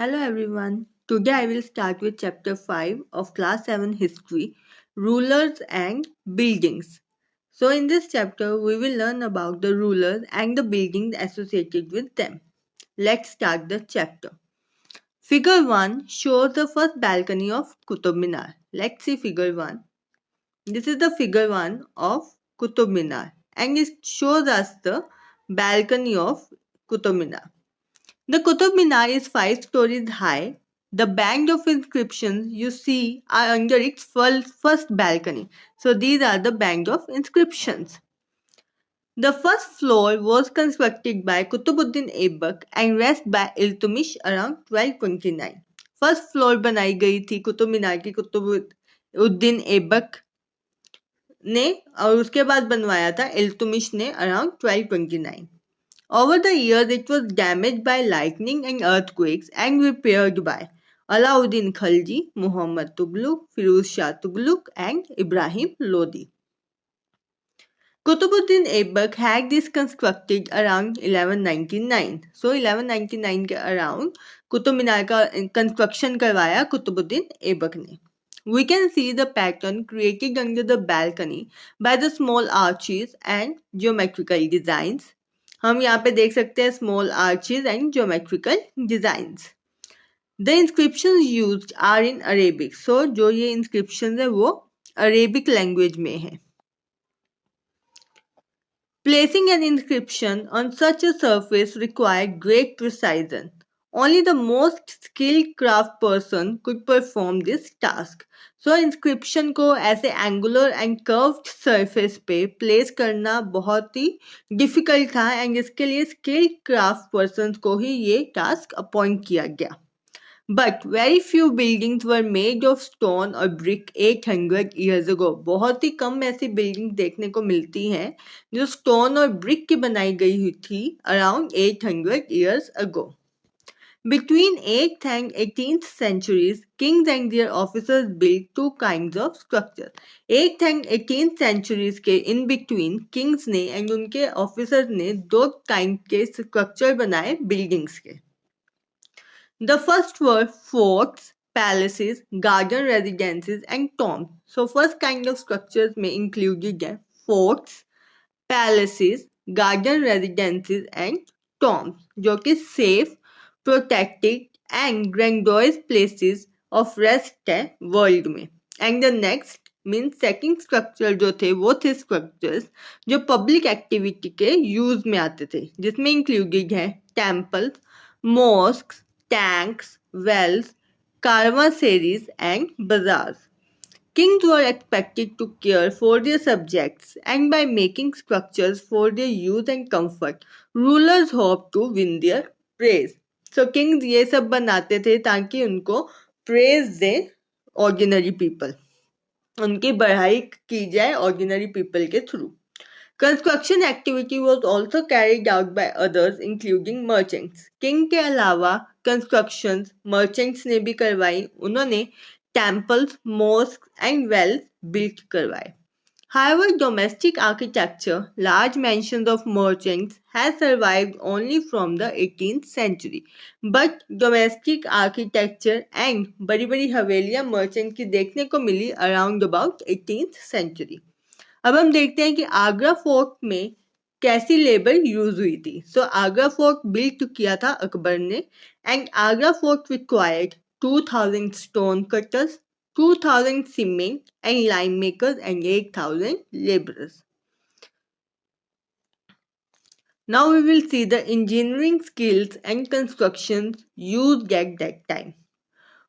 Hello everyone. Today I will start with chapter 5 of class 7 history, rulers and buildings. So in this chapter we will learn about the rulers and the buildings associated with them. Let's start the chapter. Figure 1 shows the first balcony of Qutub Minar. Let's see figure 1. This is the figure 1 of Qutub Minar and it shows us the balcony of Qutub Minar. The Qutub Minar is 5 stories high. The band of inscriptions you see are under its first balcony. So these are the band of inscriptions. The first floor was constructed by Qutbuddin Aibak and rest by Iltutmish around 1229. First floor बनाई गई थी कुतुब मीनार की कुतुबुद्दीन ऐबक ने और उसके बाद बनवाया था इल्तुतमिश ने around 1229. Over the years, it was damaged by lightning and earthquakes and repaired by Alauddin Khalji, Muhammad Tughlaq, Firuz Shah Tughlaq, and Ibrahim Lodi. Qutbuddin Aibak had this constructed around 1199. So 1199 के around Qutub Minar का construction करवाया कुतुबुद्दीन ऐबक ने. We can see the pattern created under the balcony by the small arches and geometrical designs. हम यहाँ पे देख सकते हैं small arches and geometrical designs. The inscriptions used are in Arabic. So जो ये inscriptions है वो Arabic language में है. Placing an inscription on such a surface required great precision. Only the most skilled craft person could perform this task. So inscription को ऐसे angular and curved surface पे place करना बहुत ही difficult था and इसके लिए skilled craft persons को ही ये task appoint किया गया. But very few buildings were made of stone or brick 800 years ago. बहुत ही कम ऐसी buildings देखने को मिलती हैं जो stone और brick की बनाई गई हुई थी around 800 years ago. Between 8th and 18th centuries, kings and their officers built two kinds of structures. 8th and 18th centuries के in between kings ने and उनके officers ने दो kind के structure बनाए buildings के. The first were forts, palaces, garden residences and tombs. So first kind of structures may include forts, palaces, garden residences and tombs जो कि safe, protected and grandiose places of rest है world में. And the next means second structure जो थे वो थे structures जो public activity के use में आते थे जिसमें included है temples, mosques, tanks, wells, caravansaries and bazaars. Kings were expected to care for their subjects and by making structures for their use and comfort, rulers hoped to win their praise. So kings ये सब बनाते थे ताकि उनको praise दे ordinary people. उनकी बढ़ाई की जाए ordinary people के through. Construction activity was also carried out by others including merchants. King के अलावा constructions merchants ने भी करवाई. उन्होंने temples, mosques and wells built करवाए. However, domestic architecture, large mansions of merchants, has survived only from the 18th century. But domestic architecture and बड़ी-बड़ी हवेलियां merchant की देखने को मिली around about 18th century. अब हम देखते हैं कि आगरा फोर्ट में कैसी लेबर यूज हुई थी. सो आगरा फोर्ट बिल्ड किया था अकबर ने and Agra fort required 2000 stone cutters, 2000 cement and line makers and 8000 laborers. Now we will see the engineering skills and constructions used at that time.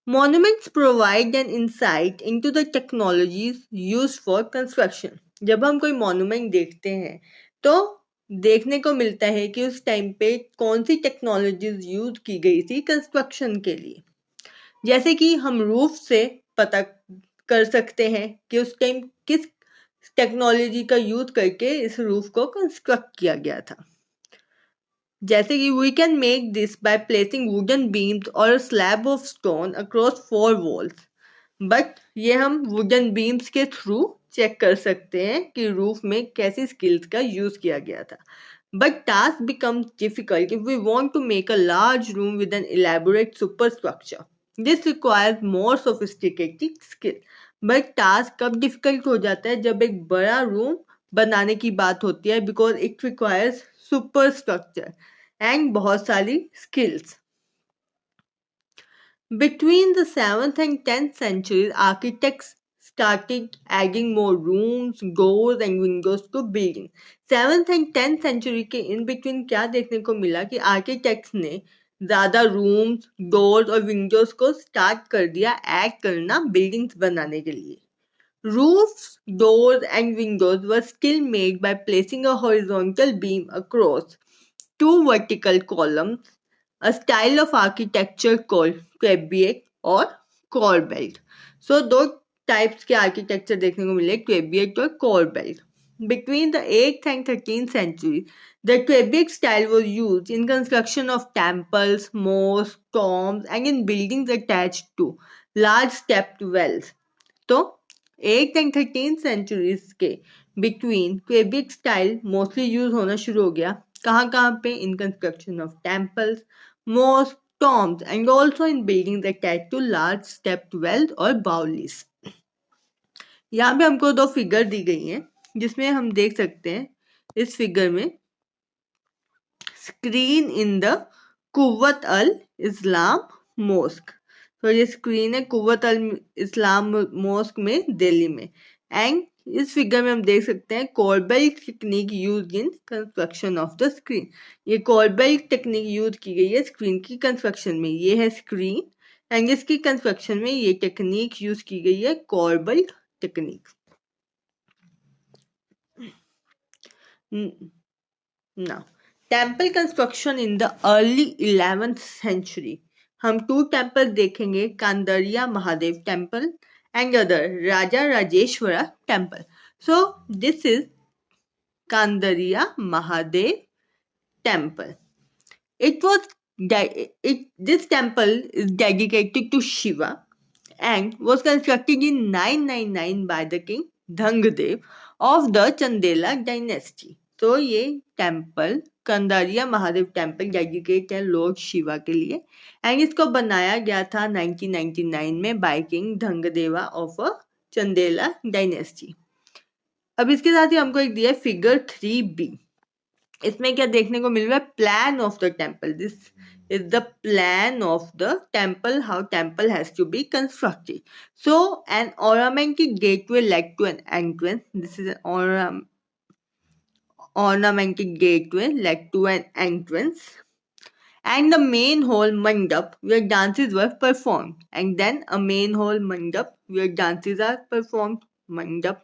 Monuments provide an insight into the technologies used for construction. जब हम कोई monument देखते हैं तो देखने को मिलता है कि उस टाइम पे कौन सी टेक्नोलॉजीज यूज की गई थी कंस्ट्रक्शन के लिए. जैसे कि हम रूफ से पता कर सकते हैं कि उस टाइम किस टेक्नोलॉजी का यूज करके इस रूफ को कंस्ट्रक्ट किया गया था. जैसे कि we can make this by placing wooden beams or a slab of stone across 4 walls. But ये हम वुडन बीम्स के थ्रू चेक कर सकते हैं कि रूफ में कैसी स्किल्स का यूज किया गया था. But task becomes difficult if we want to make a large room with an elaborate superstructure. This requires more sophisticated skill. But task कब difficult हो जाता है जब एक बड़ा room बनाने की बात होती है because it requires superstructure and बहुत सारी skills. Between the 7th and 10th centuries, architects started adding more rooms, doors and windows to buildings. 7th and 10th century के in between क्या देखने को मिला कि architects ने ज़्यादा rooms, doors और windows को start कर दिया add करना buildings बनाने के लिए. Roofs, doors and windows were still made by placing a horizontal beam across two vertical columns, a style of architecture called quebec और corbelled. So दो types के architecture देखने को मिले quebec और corbelled. Between the 8th and 13th century, the quebec style was used in construction of temples, mosques, tombs, and in buildings attached to large stepped wells. तो 8th and 13th centuries के between quebec style mostly use होना शुरू हो गया कहाँ पे in construction of temples, mosques, tombs and also in buildings attached to large stepped wells or baolis. यहाँ पे हमको दो फिगर दी गई हैं जिसमें हम देख सकते हैं इस फिगर में screen in the Quwwat al Islam mosque. तो ये स्क्रीन है कुव्वत अल इस्लाम मॉस्क में दिल्ली में. एंड इस फिगर में हम देख सकते हैं corbel technique use in construction of the screen. ये कोरबेल टेक्निक यूज की गई है स्क्रीन की कंस्ट्रक्शन में. ये है स्क्रीन एंड इसकी कंस्ट्रक्शन में ये टेक्निक यूज की गई है कोरबेल technique. Now, temple construction in the early 11th century. हम two temples देखेंगे कांदरिया Mahadev temple and other Raja Rajeshwara temple. So this is Kandariya Mahadev temple. This temple is dedicated to Shiva and was constructed in 999 by the king Dhangadev of the Chandela dynasty. तो ये temple Kandariya Mahadev temple dedicate है lord Shiva के लिए and इसको बनाया गया था 1999 में by king Dhangadeva of a Chandela dynasty. अब इसके साथ ही हमको एक दिया है फिगर 3b. इसमें क्या देखने को मिल रहा है plan of the temple. This is the plan of the temple, how temple has to be constructed. So an ornamented gateway led to an entrance. This is an ornamented gateway led to an entrance and the main hall mandap where dances were performed, and then a main hall mandap where dances are performed. Mandap.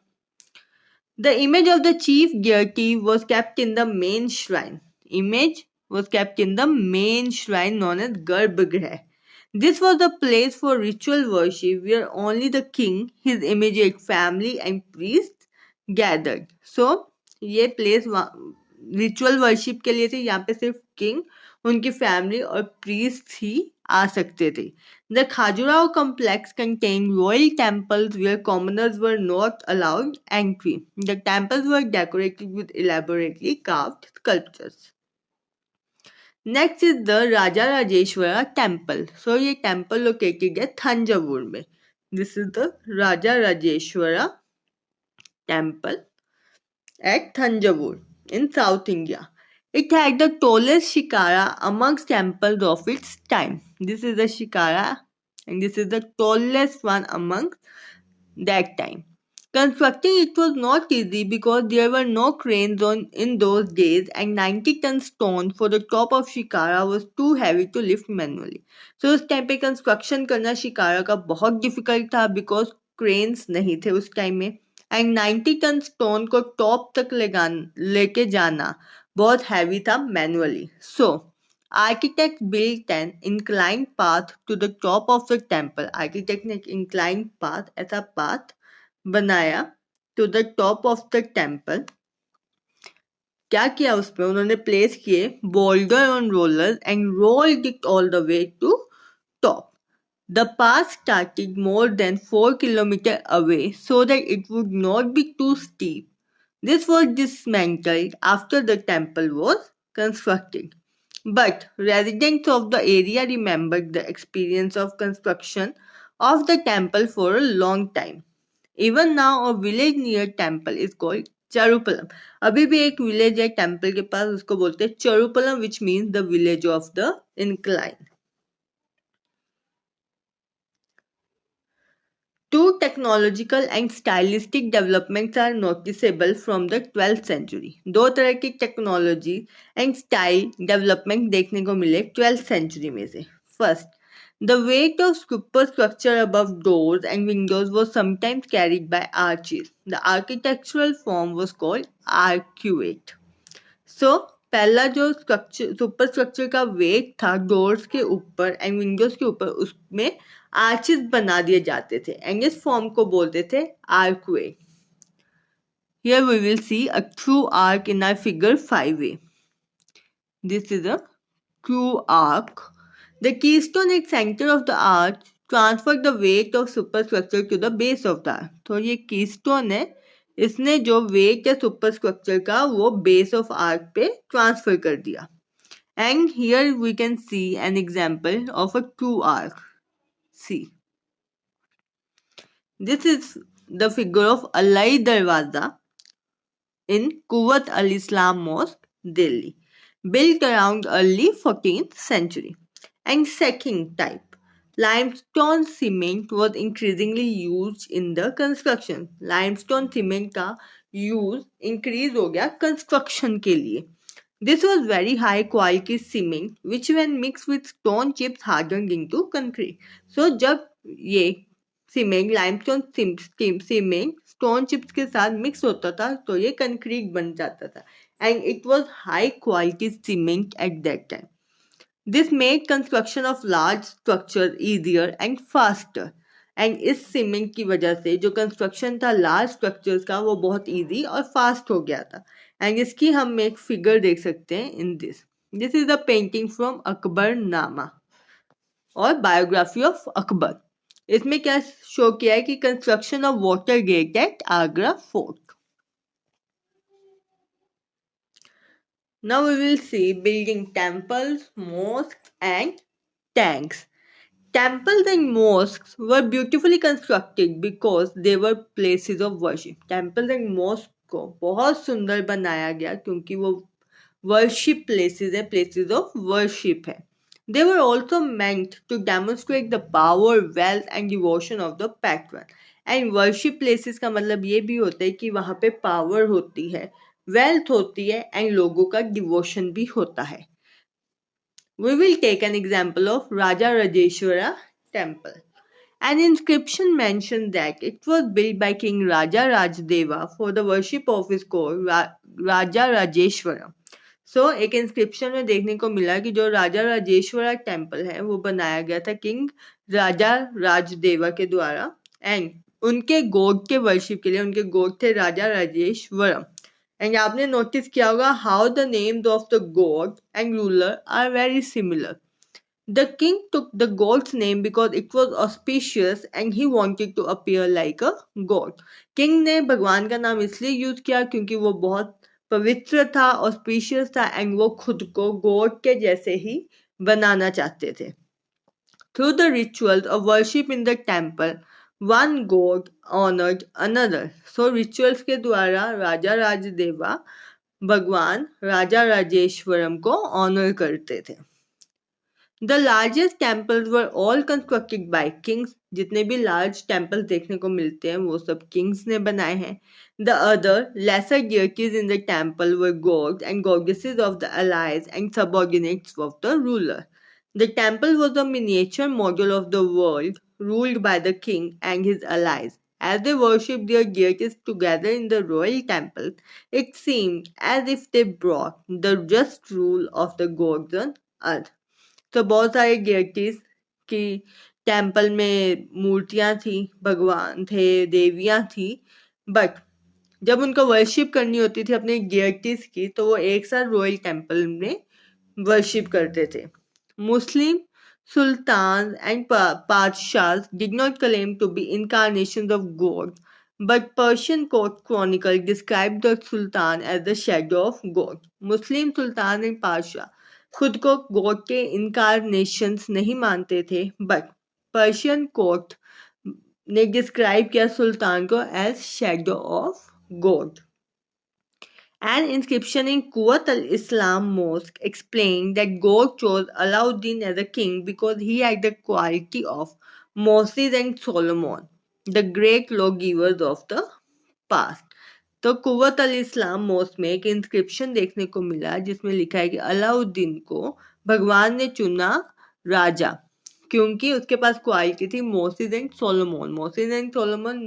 The image of the chief deity was kept in the main shrine. Image was kept in the main shrine known as Garbhagriha. This was the place for ritual worship where only the king, his immediate family and priests gathered. So ये place ritual worship के लिए थे. यहाँ पे सिर्फ king, उनकी family और priest ही आ सकते थे. The Khajuraho complex contained royal temples where commoners were not allowed entry. The temples were decorated with elaborately carved sculptures. Next is the Raja Rajeshwara temple. So ये temple located है Thanjavur में. This is the Raja Rajeshwara temple at Thanjavur in South India. It had the tallest shikara amongst temples of its time. This is the shikara and this is the tallest one amongst that time. Constructing it was not easy because there were no cranes in those days and 90-ton stone for the top of shikara was too heavy to lift manually. So उस time पे construction करना शिकारा का बहुत difficult था because cranes नहीं थे उस time में एंड 90 टन स्टोन को टॉप तक लेके जाना बहुत हैवी था manually. So architect built an inclined path to the top of the temple. Architect ने एक इंक्लाइंड पाथ, ऐसा पाथ बनाया to the top of the temple. क्या किया उस पर उन्होंने प्लेस किए boulder on roller and rolled it all the way to top. The path started more than 4 kilometers away so that it would not be too steep. This was dismantled after the temple was constructed. But residents of the area remembered the experience of construction of the temple for a long time. Even now a village near temple is called Charupalam. अभी भी एक village है temple के पास, उसको बोलते हैं Charupalam, which means the village of the incline. Two technological and stylistic developments are noticeable from the 12th century. दो तरह की टेक्नोलॉजी एंड स्टाइल डेवलपमेंट देखने को मिले 12th century में से. First, the weight of superstructure above doors and windows was sometimes carried by arches. The architectural form was called arcuate. So, पहला जो स्ट्रक्चर सुपर स्ट्रक्चर का वेट था doors के ऊपर एंड विंडोज के ऊपर, उसमें आर्चेस बना दिए जाते थे एंड इस फॉर्म को बोलते थे आर्कवे. Here we will see a true arc in our figure 5a. This is a true arc. The keystone at center of the arch transfer the weight of superstructure to the base of the arch. तो ये keystone है, इसने जो wait है super structure का वो base of arch पे transfer कर दिया. And here we can see an example of a true arch. See, this is the figure of Alai Darwaza in Kuwait al-Islam Mosque, Delhi, built around early 14th century. And second type, limestone cement was increasingly used in the construction. Limestone cement का use increase हो गया construction के लिए. This was very high quality cement which when mixed with stone chips hardened into concrete. So जब ये cement limestone cement stone chips के साथ mix होता था तो ये कंक्रीट बन जाता था and it was high quality cement eight that time. This made construction of large structure easier and faster. And इस सीमेंट की वजह से जो कंस्ट्रक्शन था लार्ज स्ट्रक्चर्स का वो बहुत इजी और फास्ट हो गया था. एंड इसकी हम एक फिगर देख सकते हैं in this. This is a painting from Akbar नामा और बायोग्राफी ऑफ अकबर. इसमें क्या शो किया है कि construction of water gate at Agra fort. Now we will see building temples, mosques and tanks. Temples and mosques were beautifully constructed because they were places of worship. Temples and mosques को बहुत सुंदर बनाया गया क्योंकि वो worship places है, places of worship है. They were also meant to demonstrate the power, wealth and devotion of the patron. And worship places का मतलब ये भी होता है कि वहाँ पे power होती है, wealth होती है and लोगों का devotion भी होता है. We will take an example of Raja Rajeshwara temple. An inscription mentions that it was built by King Raja Rajadeva for the worship of his court Raja Rajeshwara. So, एक inscription में देखने को मिला कि जो राजा राजेश्वरा टेम्पल है वो बनाया गया था किंग राजा राजदेवा के द्वारा एंड उनके गॉड के वर्शिप के लिए. उनके गॉड थे राजा राजेश्वरम. एंड आपने नोटिस किया होगा how the names of the god and ruler are very similar. The king took the god's name because it was auspicious and he wanted to appear like a god. King ने भगवान का नाम इसलिए use किया क्योंकि वो बहुत पवित्र था, ऑस्पिशियस था एंड वो खुद को गॉड के जैसे ही बनाना चाहते थे. Through the rituals of worship in the temple, one god honored another. So rituals के द्वारा राजा राजदेवा भगवान राजा राजेश्वरम को ऑनर करते थे. The largest temples were all constructed by kings. जितने भी large temples देखने को मिलते हैं वो सब kings ने बनाए हैं. The other lesser deities in the temple were gods and goddesses of the allies and subordinates of the ruler. The temple was a miniature model of the world ruled by the king and his allies. As they worshipped their deities together in the royal temple, it seemed as if they brought the just rule of the gods on earth. तो बहुत सारे deities की temple में मूर्तियां थी, भगवान थे, देवियां थी, बट जब उनको वर्शिप करनी होती थी अपने डेटीज की तो वो एक साथ रॉयल टेम्पल में वर्शिप करते थे. मुस्लिम sultans and padshahs did not claim to be incarnations of God, But Persian court chronicle described the Sultan as the shadow of God. Muslim sultan and pasha खुद को गॉड के incarnations नहीं मानते थे, but Persian court ने describe किया sultan को as shadow of God. An inscription in Quwat al-Islam Mosque explained that God chose Alauddin as a king because he had the quality of Moses and Solomon, the great lawgivers of the past. तो कुव्वत अल इस्लाम mosque में एक inscription देखने को मिला जिसमें लिखा है कि अलाउद्दीन को भगवान ने चुना राजा क्योंकि उसके पास क्वालिटी थी Moses and Solomon. Moses and Solomon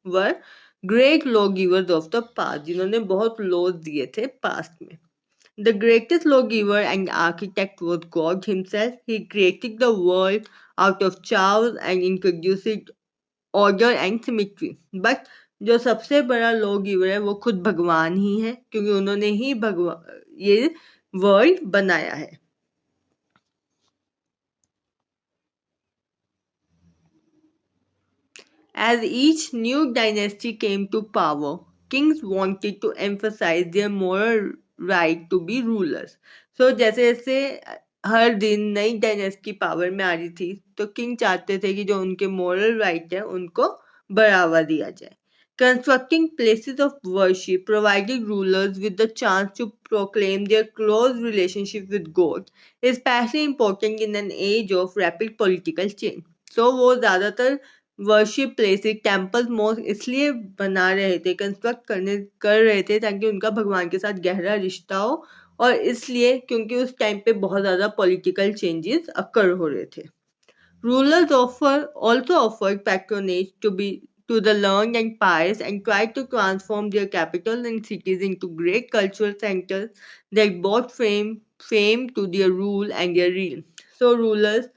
were great law givers of the past, जिन्होंने बहुत लॉज दिए थे पास्ट में. The greatest lawgiver and architect was God himself. He created the world out of chaos and introduced order and symmetry. But जो सबसे बड़ा law giver है वो खुद भगवान ही है क्योंकि उन्होंने ही भगवान ये वर्ल्ड बनाया है. As each new dynasty came to power, kings wanted to emphasize their moral right to be rulers. So जैसे जैसे हर दिन नई डायनेस्टी पावर में आ रही थी तो किंग चाहते थे कि जो उनके मोरल राइट है उनको बढ़ावा दिया जाए. Constructing places of worship provided rulers with the chance to proclaim their close relationship with God, especially important in an age of rapid political change. So वो ज़्यादातर वर्शिप प्लेसेस टेम्पल्स मॉस्क इसलिए बना रहे थे, कंस्ट्रक्ट कर रहे थे ताकि उनका भगवान के साथ गहरा रिश्ता हो और इसलिए क्योंकि उस टाइम पे बहुत ज़्यादा पॉलिटिकल चेंजेस अकर हो रहे थे. Rulers also offered patronage to the learned and pious and tried to transform their capitals and cities into great cultural centers that brought fame to their rule and their realm. So rulers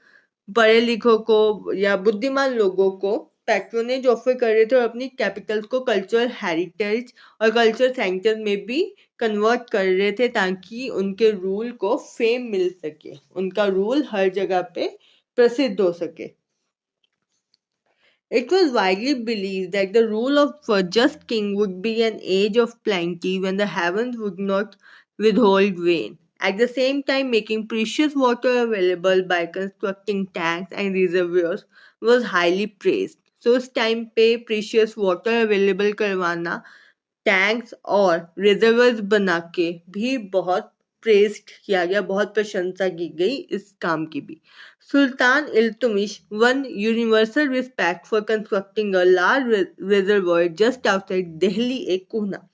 पढ़े लिखों को या बुद्धिमान लोगों को patronage offer कर रहे थे और अपनी कैपिटल्स को कल्चरल हेरिटेज और कल्चरल सेंटर में भी कन्वर्ट कर रहे थे ताकि उनके रूल को फेम मिल सके, उनका रूल हर जगह पे प्रसिद्ध हो सके. It was widely believed that the rule of a just king would be an age of plenty when the heavens would not withhold rain. At the same time, making precious water available by constructing tanks and reservoirs was highly praised. So उस time पे precious water available करवाना tanks और reservoirs बना के भी बहुत pressed किया गया, बहुत प्रशंसा की गई इस काम की भी. Sultan Iltutmish won universal respect for constructing a large reservoir just outside Delhi एक कोहना.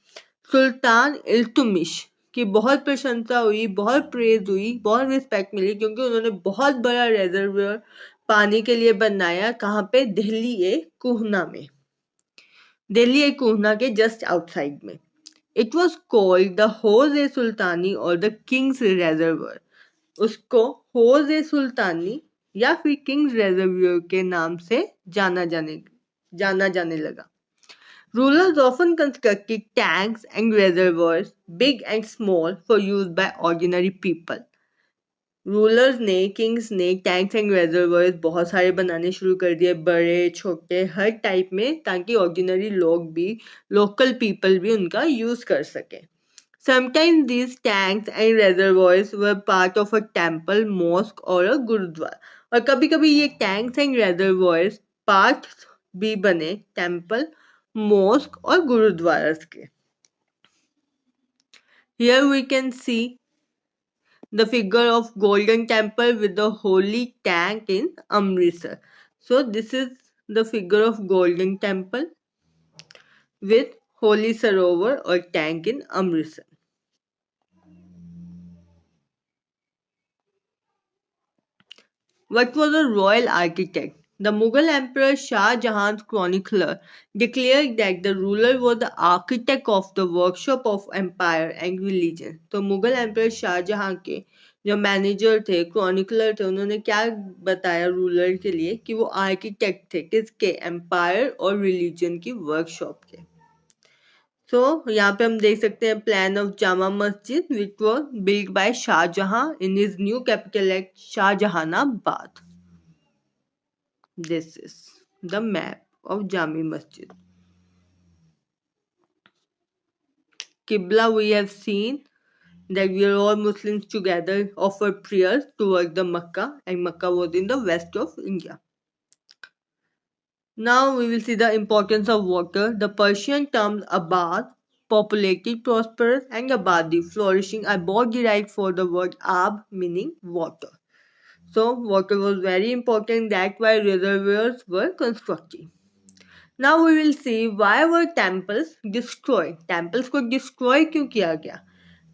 सुल्तान इल्तुमिश की बहुत प्रशंसा हुई, बहुत प्रेज हुई, बहुत रिस्पेक्ट मिली क्योंकि उन्होंने बहुत बड़ा रिजर्वर पानी के लिए बनाया. कहाँ पे? दिल्ली ए कोहना में, दिल्ली ए कोहना के जस्ट आउटसाइड में. इट वॉज कॉल्ड द होज ए सुल्तानी और द किंग्स रेजर्वर. उसको होज ए सुल्तानी या फिर किंग्स रेजर्वर के नाम से जाना जाने लगा. Rulers often constructed tanks and reservoirs, big and small, for use by ordinary people. Rulers ने, किंग्स ने टैंक्स एंड रिजर्वर्स बहुत सारे बनाने शुरू कर दिए, बड़े छोटे हर टाइप में, ताकि ऑर्डिनरी लोग भी, लोकल पीपल भी उनका यूज कर सके. Sometimes these tanks and reservoirs were part of a temple, mosque or a gurudwara. और कभी कभी ये टैंक्स एंड reservoirs पार्ट भी बने टेम्पल, मॉस्क और गुरुद्वारास के. Here we can see the figure of golden temple with the holy tank in Amritsar. So this is the figure of golden temple with holy sarovar or tank in Amritsar. What was a royal architect? The Mughal Emperor Shah Jahan's chronicler declared that the ruler was the architect of the workshop of empire and religion. तो Mughal empire Shahjahan के जो manager थे, chronicler थे, उन्होंने क्या बताया ruler के लिए कि वो आर्किटेक्ट थे, किसके? एम्पायर और रिलीजन की वर्कशॉप के. So यहाँ पे हम देख सकते हैं plan of Jama Masjid which was build by Shahjahan in his new capital at Shahjahanabad. This is the map of Jami Masjid. Qibla we have seen that we are all Muslims together offer prayers towards the Makkah, and Makkah was in the west of India. Now we will see the importance of water. The Persian terms Abad, populated, prosperous, and Abadi, flourishing, are both derived from the word Ab, meaning water. So water was very important. That's why reservoirs were constructed. Now we will see why were temples destroyed. Temples को destroy क्यों किया गया?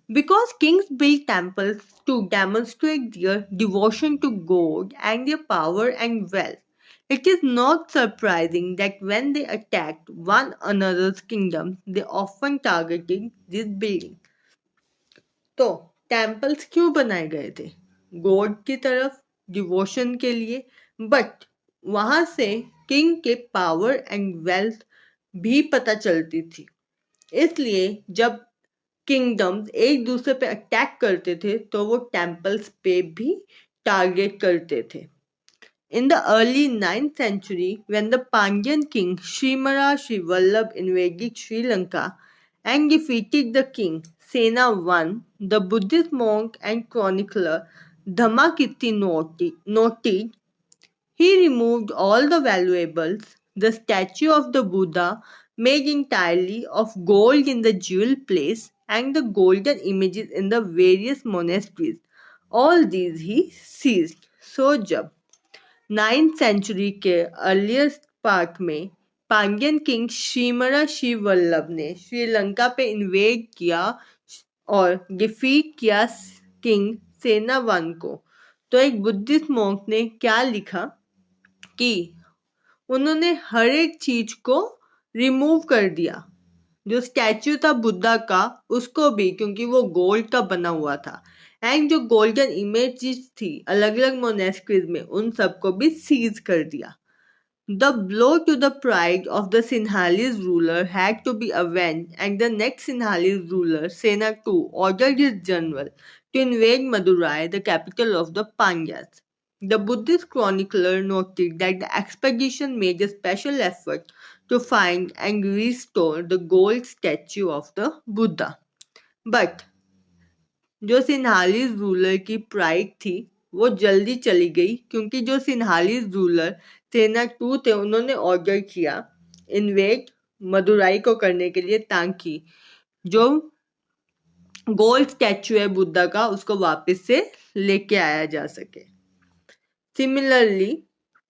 Because kings built temples to demonstrate their devotion to God and their power and wealth. It is not surprising that when they attacked one another's kingdoms, they often targeted these buildings. तो temples क्यों बनाए गए थे? God की तरफ devotion के लिए, but वहां से किंग के पावर एंड वेल्थ भी पता चलती थी. इसलिए जब किंगडम्स एक दूसरे पे अटैक करते थे तो वो टेम्पल्स पे भी टारगेट करते थे. In the early 9th century, when the Pandyan king Shrimara Srivallabh invaded Sri Lanka and defeated the king Sena I, the Buddhist monk and chronicler Dhammakirti noted he removed all the valuables, the statue of the Buddha made entirely of gold in the jewel place, and the golden images in the various monasteries. All these he seized. So जब 9th century के earliest part में Pandyan king श्रीमरा शिववल्लभ ने श्रीलंका पे invade किया और defeat किया king सेनावन को, तो एक बुद्धिस्ट मॉन्क ने क्या लिखा कि उन्होंने हर एक चीज को रिमूव कर दिया. जो स्टैच्यू था बुद्धा का उसको भी, क्योंकि वो गोल्ड का बना हुआ था, एंड जो गोल्डन इमेजेस थी अलग अलग मोनेस्ट्रीज में उन सबको भी सीज कर दिया. The blow to the pride of the Sinhalese ruler had to be avenged, and the next Sinhalese ruler, Sena II, ordered his general to invade Madurai, the capital of the Pandyas. The Buddhist chronicler noted that the expedition made a special effort to find and restore the gold statue of the Buddha. But जो Sinhalese ruler की pride थी वो जल्दी चली गई, क्योंकि जो Sinhalese ruler सेना टू थे उन्होंने ऑर्डर किया इन्वेड मदुराई को करने के लिए, ताकि जो गोल्ड स्टैचू है बुद्धा का उसको वापस से लेके आया जा सके. Similarly,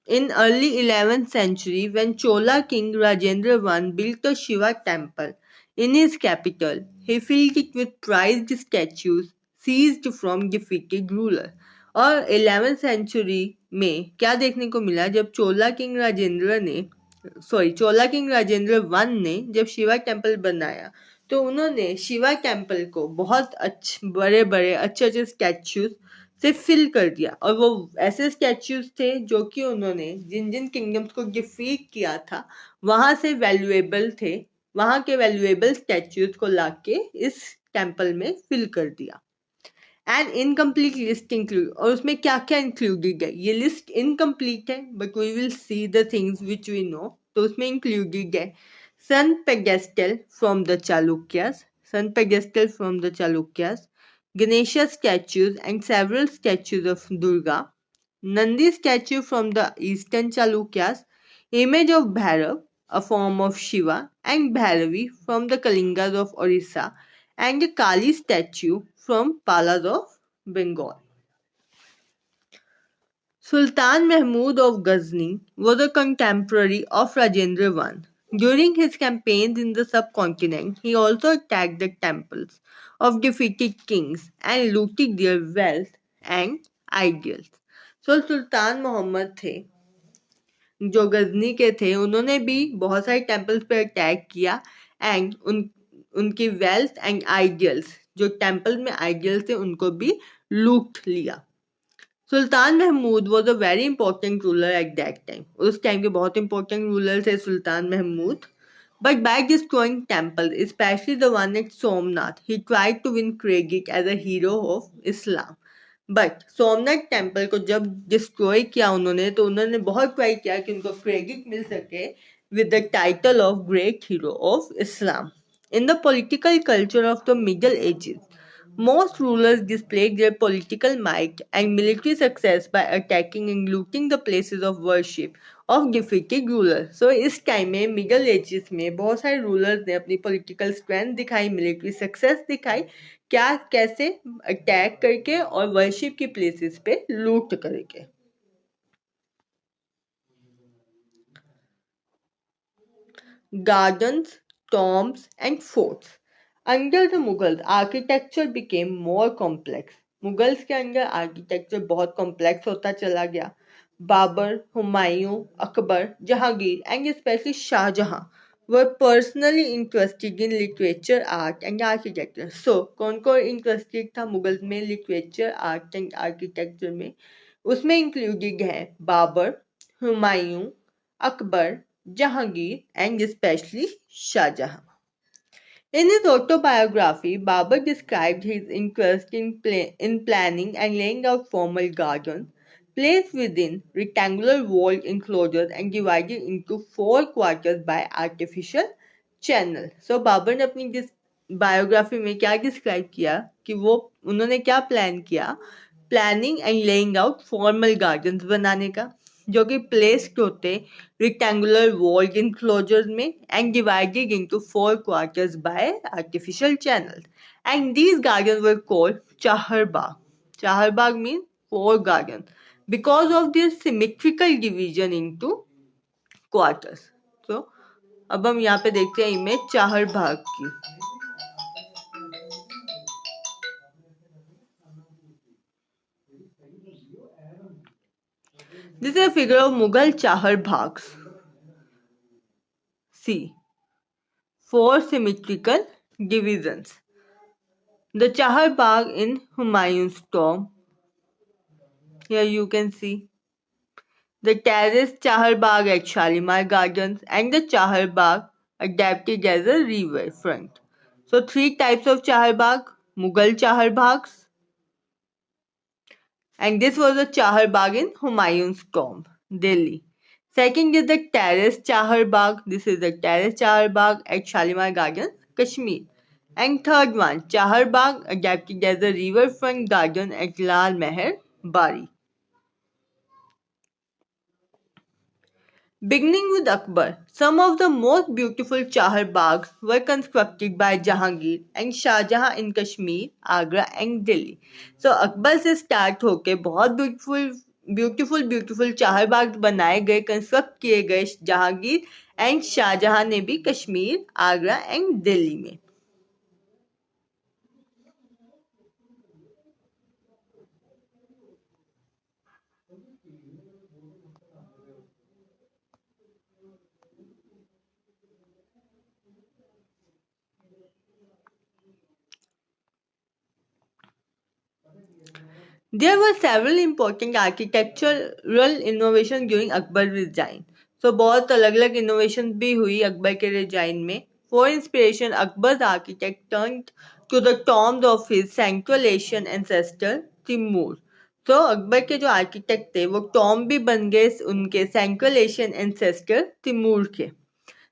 in early 11th century, when Chola king Rajendra I built a Shiva temple in his capital, he filled it with prized statues seized from defeated ruler. और 11th सेंचुरी में क्या देखने को मिला, जब चोला किंग राजेंद्र वन ने जब Shiva temple बनाया तो उन्होंने शिवा टेम्पल को बहुत बड़े बड़े अच्छे स्टैच्यूज से फिल कर दिया. और वो ऐसे स्टैच्यूज थे जो कि उन्होंने जिन जिन किंगडम्स को डिफीट किया था वहां से वैल्यूएबल थे, वहां के वैल्यूएबल स्टैच्यूज को लाके इस टेम्पल में फिल कर दिया. एंड इनकम्प्लीट लिस्ट इंक्लूड, और उसमें क्या क्या इंक्लूडेड है, ये लिस्ट इनकम्प्लीट है but we will see the things which we know. तो उसमें इंक्लूडेड है sun pedestal from the Chalukyas, Ganesha statues and several statues of Durga, Nandi statue from the eastern Chalukyas, image of Bhairav, a form of Shiva, and Bhairavi from the Kalingas of Orissa, and a Kali statue from Palas of Bengal. Sultan Mahmud of Ghazni was a contemporary of Rajendra I. During his campaigns in the subcontinent, he also attacked the temples of defeated kings and looted their wealth and ideals. So सुल्तान मोहम्मद थे जो गजनी के थे, उन्होंने भी बहुत सारे temples पर attack किया एंड उनकी वेल्थ एंड आइडियल्स, जो टेम्पल में आइडियल्स थे उनको भी लूट लिया. Sultan Mahmud was a very important ruler at that time. उस टाइम के बहुत इंपॉर्टेंट रूलर थे sultan Mahmud. But by destroying temples, especially the one at Somnath, he tried to win credit as a hero of Islam. But Somnath temple को जब destroy किया उन्होंने, तो उन्होंने बहुत ट्राई किया कि उनको क्रेडिट मिल सके with the title of great hero of Islam. In the political culture of the Middle Ages, most rulers displayed their political might and military success by attacking and looting the places of worship of defeated rulers. So इस time में middle edges में बहुत सारे rulers ने अपनी political strength दिखाई, military success दिखाई, क्या कैसे अटैक करके और वर्शिप की प्लेसेस पे लूट करके. Gardens, tombs, and forts. Under the Mughals, architecture became more complex. Mughals के अंदर आर्किटेक्चर बहुत कॉम्प्लेक्स होता चला गया. Babar, Humayun, Akbar, Jahangir, and especially Shahjahan were personally interested in literature, art, and architecture. So, कौन कौन इंटरेस्टेड था मुगल्स में लिटरेचर, आर्ट एंड आर्किटेक्चर में? उसमें इंक्लूडेड है Babar, Humayun, Akbar, Jahangir, and especially Shah Jahan. In his autobiography, Babur described his interest in planning and laying out formal gardens, placed within rectangular walled enclosures and divided into four quarters by artificial channels. So, Babar ने अपनी biography में क्या describe किया कि वो उन्होंने क्या plan किया, planning and laying out formal gardens बनाने का, जो कि प्लेस्ड होते rectangular walled enclosures में and divided into four quarters by artificial channels. And these gardens were called Chahar Bagh. Chahar Bagh means four gardens because of their symmetrical division into quarters. So, अब हम यहाँ पे देखते हैं image Chahar बाग की. This is a figure of Mughal Chahar Baghs. See, four symmetrical divisions. The Chahar Bagh in Humayun's tomb. Here you can see the terrace Chahar Bagh at Shalimar Gardens and the Chahar Bagh adapted as a river front. So three types of Chahar Bagh, Mughal Chahar Baghs, and this was the Chahar Bagh in Humayun's tomb, Delhi. Second is the terrace Chahar Bagh. This is the terrace Chahar Bagh at Shalimar Gardens, Kashmir. And third one, Chahar Bagh adapted as a riverfront garden at Lal Meher, Bari. Beginning with Akbar, some of the most beautiful Chahar Baghs were constructed by Jahangir and Shah Jahan in Kashmir, Agra and Delhi. So Akbar से start होके बहुत beautiful Chahar Bagh बनाए गए, construct किए गए Jahangir and Shahjahan ने भी Kashmir, Agra and Delhi में. There were several important architectural innovations during Akbar's reign. So बहुत अलग अलग innovations भी हुई अकबर के reign में. For inspiration, Akbar's architect turned to the tombs of his Central Asian ancestor Timur. तो अकबर के जो आर्किटेक्ट थे वो टॉम भी बन गए उनके सेंट्रल एशियन एंसेस्टर तिमूर के.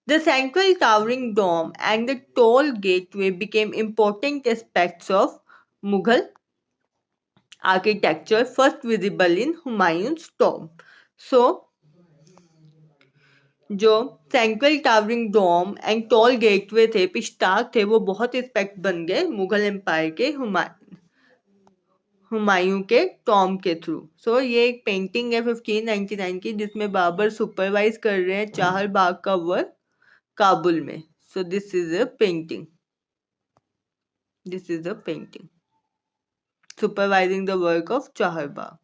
The central towering dome and the tall gateway became important aspects of Mughal architecture first visible in Humayun's tomb. So, जो central towering dome and tall gateway थे, पिश्ताक थे, वो बहुत इस्पेक्ट बन गए मुगल एम्पायर के हुमायूं के टॉम के थ्रू. सो ये एक पेंटिंग है 1599 की जिसमें बाबर सुपरवाइज कर रहे हैं चाहर बाग का वर्क काबुल में. So this is a painting. Supervising the work of Chahar Bagh.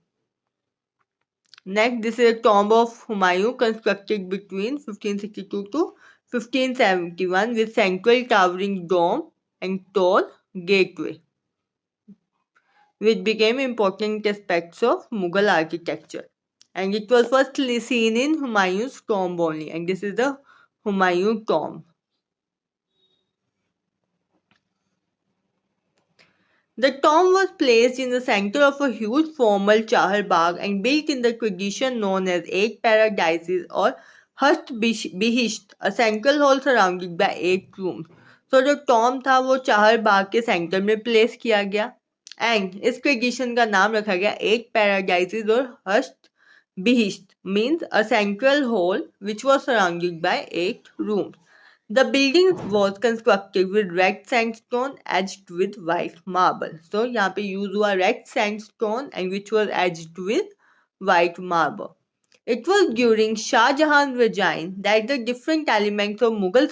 Next, this is a tomb of Humayun constructed between 1562 to 1571 with central towering dome and tall gateway, which became important aspects of Mughal architecture. And it was first seen in Humayun's tomb only. And this is the Humayun tomb. The tomb was placed in the center of a huge formal Chahar Bagh and built in the tradition known as Eight Paradises or Hast Bihisht, a central hall surrounded by 8 rooms. तो जो Tom था वो चाहर बाग के centre में place किया गया and इस creation का नाम रखा गया एट पैराडाइजेस और Hasht Bihisht means a central hall which was surrounded by 8 rooms. The building was constructed with red sandstone edged with white marble. So यहाँ पे use हुआ red sandstone and which was edged with white marble. It was during Shah Jahan's regime that the different elements of Mughal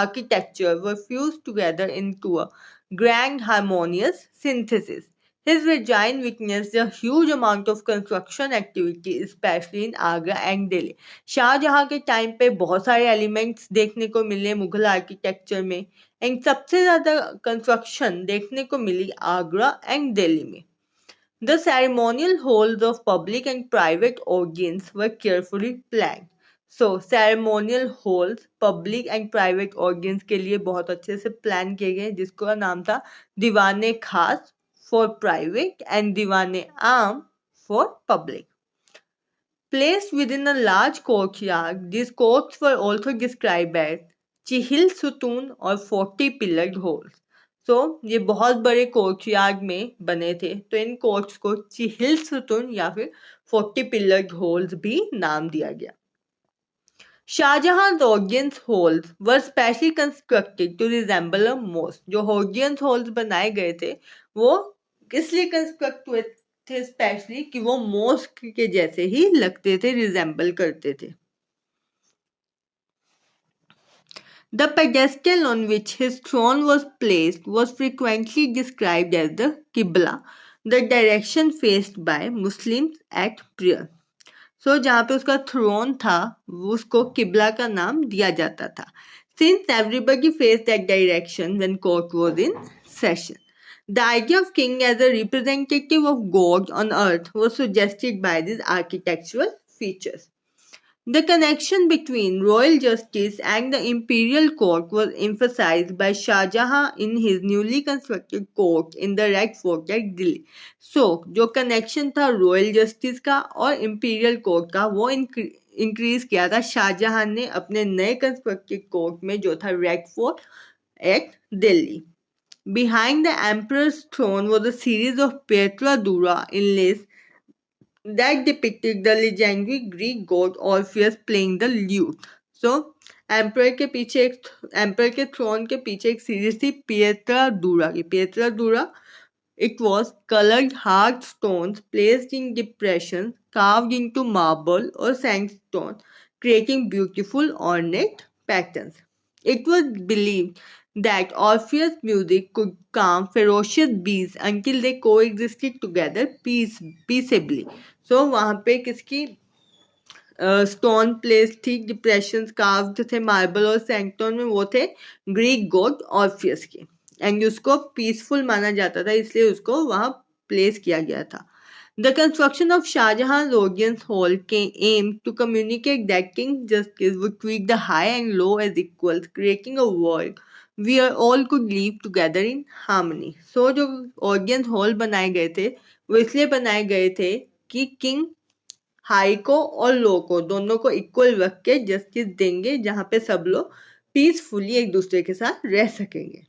architecture were fused together into a grand harmonious synthesis. His regime witnessed a huge amount of construction activity, especially in Agra and Delhi. Shahjahan के time पे बहुत सारे elements देखने को मिले Mughal architecture में and सबसे ज़्यादा कंस्ट्रक्शन देखने को मिली आगरा एंड दिल्ली में. The ceremonial halls of public and private audience were carefully planned. So, ceremonial halls, public and private audience के लिए बहुत अच्छे से प्लान किए गए जिसका नाम था दीवाने खास for private and दीवाने आम for public. Placed within a large courtyard, these courts were also described as Chihil Sutun or 40 pillared halls. तो ये बहुत बड़े कोर्टयार्ड में बने थे तो इन कोर्ट्स को चिहिल सुतून या फिर 40 पिलर्ड होल्स भी नाम दिया गया. Shahjahan audience halls were specially constructed to resemble a mosque. जो ऑडियंस हॉल्स बनाए गए थे वो इसलिए कंस्ट्रक्ट हुए थे स्पेशली कि वो मॉस्क के जैसे ही लगते थे, रिजेंबल करते थे. The pedestal on which his throne was placed was frequently described as the Qibla, the direction faced by Muslims at prayer. So जहाँ पे उसका throne था उसको किबला का नाम दिया जाता था. Since everybody faced that direction when court was in session. The idea of king as a representative of God on earth was suggested by these architectural features. The connection between royal justice and the imperial court was emphasized by Shah Jahan in his newly constructed court in the Red Fort at Delhi. So, जो connection था royal justice का और imperial court का वो increase किया था शाहजहां ने अपने नए constructed court में जो था Red Fort at Delhi. Behind the emperor's throne was a series of Petra Dura inlays that depicted the legendary Greek god Orpheus playing the lute. So, emperor के पीछे एक एम्पर के थ्रोन के पीछे एक सीरीज थी पिएट्रा दूरा की. पिएट्रा दूरा it was colored hard stones placed in depressions carved into marble or sandstone, creating beautiful ornate patterns. It was believed that Orpheus' music could calm ferocious beasts until they coexisted together peaceably. So वहाँ पे किसकी stone place थी, depressions carved थे marble और sandstone में, वो थे Greek God Orpheus के एंड उसको पीसफुल माना जाता था इसलिए उसको वहाँ प्लेस किया गया था. The construction of Shahjahan's audience hall aimed to communicate that King's justice would treat the high and low as equals, creating a world where all could live together in harmony. So जो audience hall बनाए गए थे वो इसलिए बनाए गए थे कि किंग हाई को और लो को दोनों को इक्वल रख के जस्टिस देंगे जहाँ पे सब लोग पीसफुली एक दूसरे के साथ रह सकेंगे.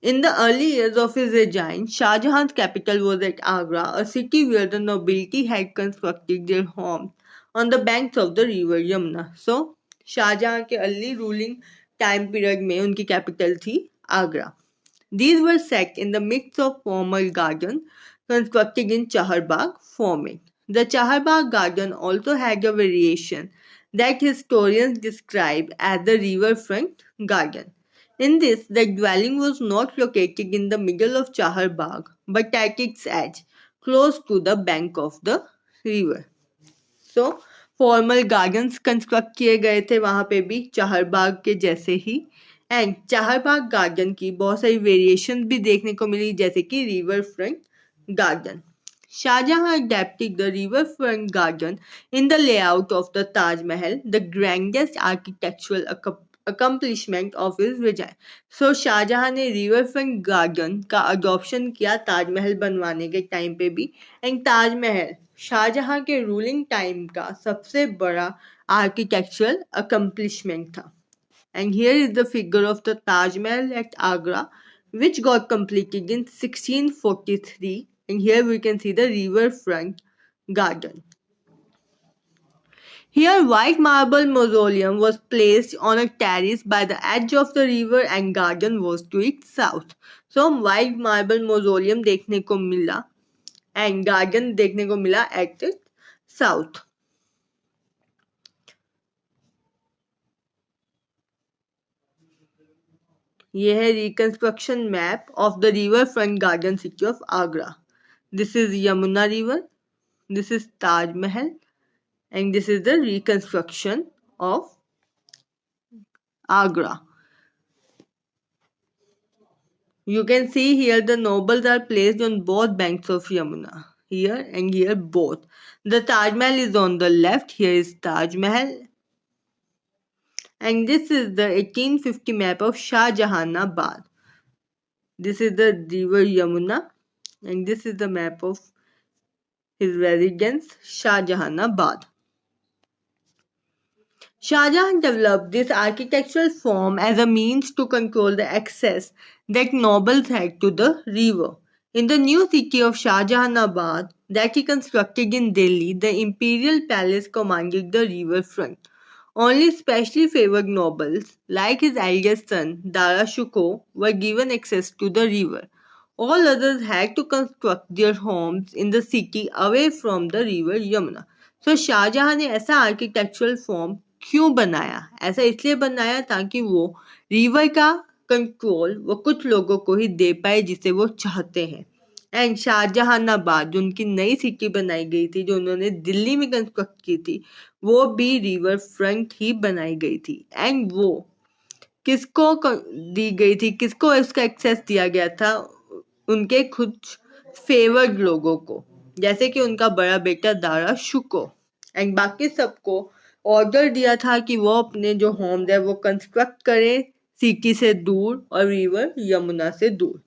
In the early years of his reign, Shah Jahan's capital was at Agra, a city where the nobility had constructed their homes on the banks of the river Yamuna. So, Shah Jahan के early ruling time period में उनकी capital थी Agra. These were set in the midst of formal gardens constructed in Chaharbagh format. The Chaharbagh garden also had a variation that historians describe as the riverfront garden. In this, the dwelling was not located in the middle of Chaharbagh but at its edge, close to the bank of the river. So, formal gardens construct किए गए थे वहाँ पे भी चाहरबाग के जैसे ही and चाहरबाग garden की बहुत सारी वेरिएशन भी देखने को मिली जैसे कि river front garden. Shahjahan adapted the riverfront garden in the layout of the Taj Mahal, the grandest architectural accomplishment of his regime. So Shahjahan ने riverfront garden का adoption किया ताजमहल बनवाने के टाइम पे भी एंड ताजमहल शाहजहां के रूलिंग टाइम का सबसे बड़ा आर्किटेक्चरल अकम्पलिशमेंट था. And here is the figure of the Taj Mahal at Agra, which got completed in 1643. And here we can see the riverfront garden. Here, white marble mausoleum was placed on a terrace by the edge of the river and garden was to its south. So, white marble mausoleum देखने को मिला and garden देखने को मिला at its south. ये है reconstruction map of the riverfront garden city of Agra. This is Yamuna River, this is Taj Mahal, and this is the reconstruction of Agra. You can see here the nobles are placed on both banks of Yamuna. Here and here both. The Taj Mahal is on the left. Here is Taj Mahal. And this is the 1850 map of Shah Jahanabad. This is the river Yamuna. And this is the map of his residence, Shah Jahanabad. Shah Jahan developed this architectural form as a means to control the access that nobles had to the river. In the new city of Shah Jahanabad that he constructed in Delhi, the imperial palace commanded the riverfront. Only specially favored nobles, like his eldest son Dara Shikoh, were given access to the river. All others had to construct their homes in the city away from the river Yamuna. So Shahjahan ने ऐसा architectural form क्यों बनाया? ऐसा इसलिए बनाया ताकि वो river का कंट्रोल वो कुछ लोगों को ही दे पाए जिसे वो चाहते हैं. एंड शाहजहानाबाद जो उनकी नई सिटी बनाई गई थी, जो उन्होंने दिल्ली में कंस्ट्रक्ट की थी, वो भी रिवर फ्रंट ही बनाई गई थी. एंड वो किसको दी गई थी, किसको इसका एक्सेस दिया गया था? उनके कुछ फेवर्ड लोगों को, जैसे कि उनका बड़ा बेटा दारा शुको. एंड बाकी सबको ऑर्डर दिया था कि वो अपने जो होम्स है वो कंस्ट्रक्ट करें सिटी से दूर और रिवर यमुना से दूर.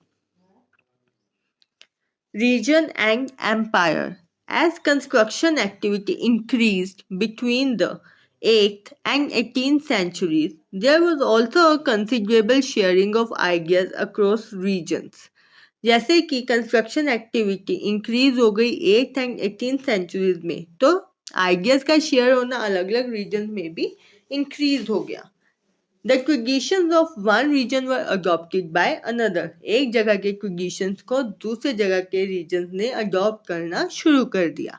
Region and empire. As construction activity increased between the 8th and 18th centuries, there was also a considerable sharing of ideas across regions. जैसे कि कंस्ट्रक्शन एक्टिविटी इंक्रीज हो गई 8th एंड 18th सेंचुरीज में, तो ideas का share होना अलग अलग रीजन में भी इंक्रीज हो गया. The traditions of one region were adopted by another. एक जगह के traditions को दूसरे जगह के regions ने adopt करना शुरू कर दिया.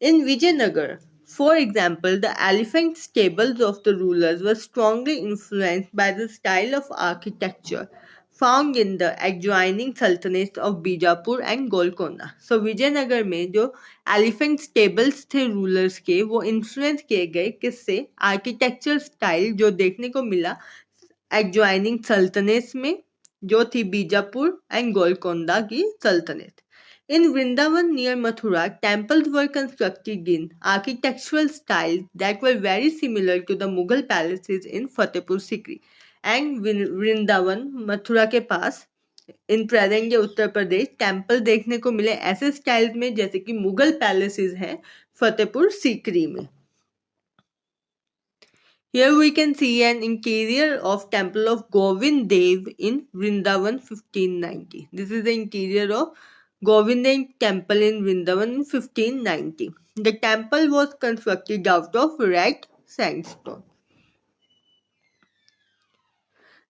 In Vijayanagar, for example, the elephant stables of the rulers were strongly influenced by the style of architecture found in the adjoining sultanates of Bijapur and Golconda. So Vijayanagar में जो एलिफेंट स्टेबल्स थे rulers के, वो influence किए गए किससे? Architecture style जो देखने को मिला एडजॉइनिंग सल्तनत में, जो थी बीजापुर एंड गोलकोंडा की सल्तनत. In Vrindavan near Mathura, temples were constructed in architectural styles that were very similar to the Mughal palaces in Fatehpur Sikri. And Vrindavan, Mathura के पास in present day Uttar Pradesh temple देखने को मिले ऐसे स्टाइल में जैसे कि मुगल पैलेसेस हैं फतेहपुर सीकरी में. Here we can see an interior of temple of Govind Dev in Vrindavan 1590. This is the interior of Govind Dev temple in Vrindavan in 1590. The temple was constructed out of red sandstone.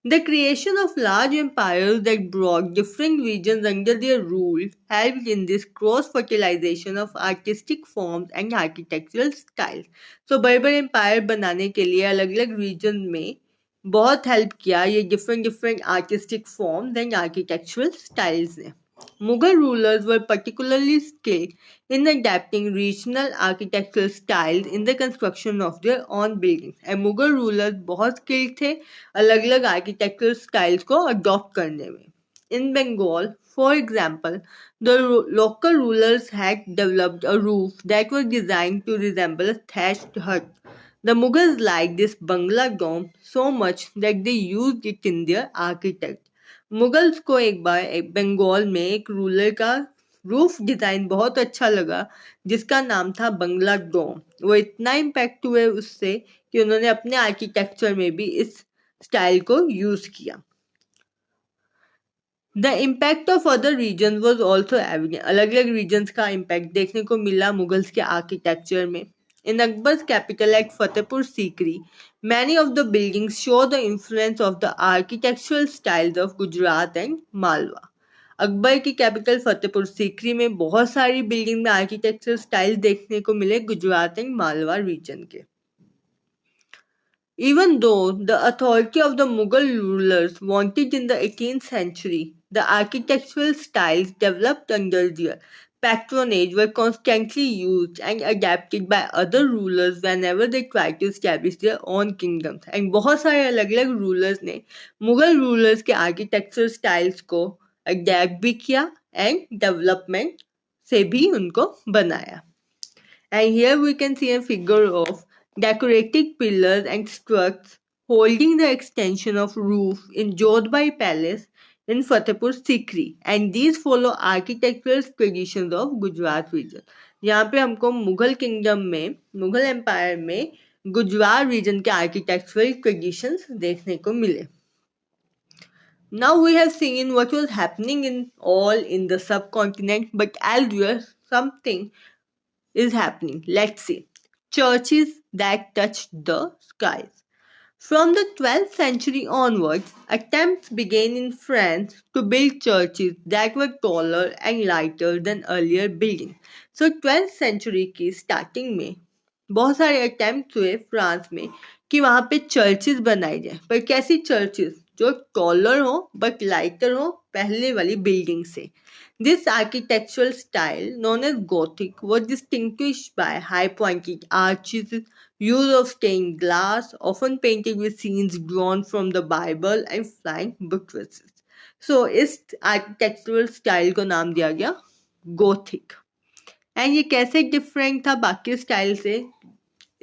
The creation of large empires that brought different regions under their rule helped in this cross-fertilization of artistic forms and architectural styles. So बड़े बड़े empire बनाने के लिए अलग अलग reason में बहुत help किया ये different artistic forms and architectural styles ने. Mughal rulers were particularly skilled in adapting regional architectural styles in the construction of their own buildings. And Mughal rulers बहुत skilled थे अलग अलग architectural styles को adopt करने में. In Bengal, for example, the local rulers had developed a roof that was designed to resemble a thatched hut. The Mughals liked this Bangla dome so much that they used it in their architecture. Mughals को एक बार बंगाल में एक ruler का roof design बहुत अच्छा लगा जिसका नाम था बंगला डोम. वो इतना इम्पैक्ट हुए उससे कि उन्होंने अपने आर्किटेक्चर में भी इस स्टाइल को यूज किया। The impact of other region was also evident. अलग अलग रीजन्स का इम्पैक्ट देखने को मिला मुगल्स के आर्किटेक्चर में। In Akbar's capital at Fatehpur Sikri, many of the buildings show the influence of the architectural styles of Gujarat and Malwa. Akbar की कैपिटल फतेहपुर सीकरी में बहुत सारी बिल्डिंग में आर्किटेक्चरल स्टाइल देखने को मिले गुजरात एंड मालवा रीजन के। Even though the authority of the Mughal rulers wanted in the 18th century, the architectural styles developed under their patronage were constantly used and adapted by other rulers whenever they tried to establish their own kingdoms. And बहुत सारे अलग अलग rulers ने Mughal rulers के architectural styles को adapt भी किया and development से भी उनको बनाया. And here we can see a figure of decorated pillars and struts holding the extension of roof in Jodhbai Palace in Fatehpur Sikri, and these follow architectural traditions of Gujarat region. यहाँ पे हमको Mughal kingdom में, Mughal empire में Gujarat reason के architectural traditions देखने को मिले. Now we have seen what was happening in the subcontinent, but elsewhere something is happening. Let's see. Churches that touched the skies. From the 12th century onwards, attempts began in France to build churches that were taller and lighter than earlier buildings. So 12th century की starting में बहुत सारे attempt हुए France में कि वहाँ पे churches बनाई जाए, पर कैसी चर्चेस जो टॉलर हो बट लाइटर हो पहले वाली बिल्डिंग से. This architectural style, known as Gothic, was distinguished by high-pointed arches, use of stained glass, often painted with scenes drawn from the Bible, and flying buttresses. So, इस architectural style को नाम दिया गया Gothic. And ये कैसे different था बाकी style से,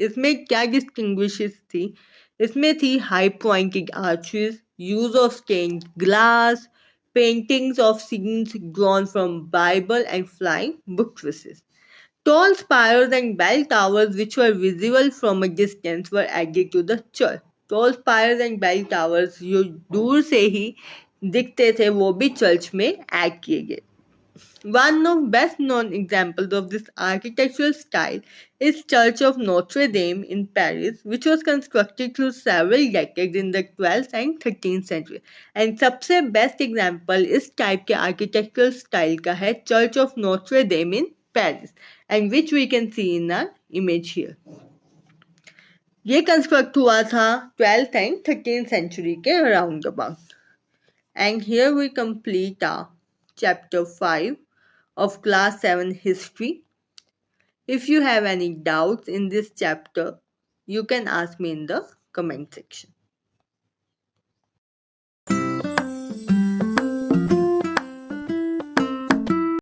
इसमें क्या डिस्टिंग्विशेस थी? इसमें थी high pointed arches, use of stained glass, paintings of scenes drawn from Bible and flying buttresses. Tall spires and bell towers which were visible from a distance were added to the church. Tall spires and bell towers जो दूर से ही दिखते थे वो भी church में add किए गए. One of best known examples of this architectural style is Church of Notre Dame in Paris, which was constructed through several decades in the 12th and 13th century. And सबसे best example इस type के architectural style का है Church of Notre Dame in Paris, and which we can see in the image here. ये construct हुआ था 12th and 13th century के around about. And here we complete our chapter 5 of class 7 history. If you have any doubts in this chapter, you can ask me in the comment section.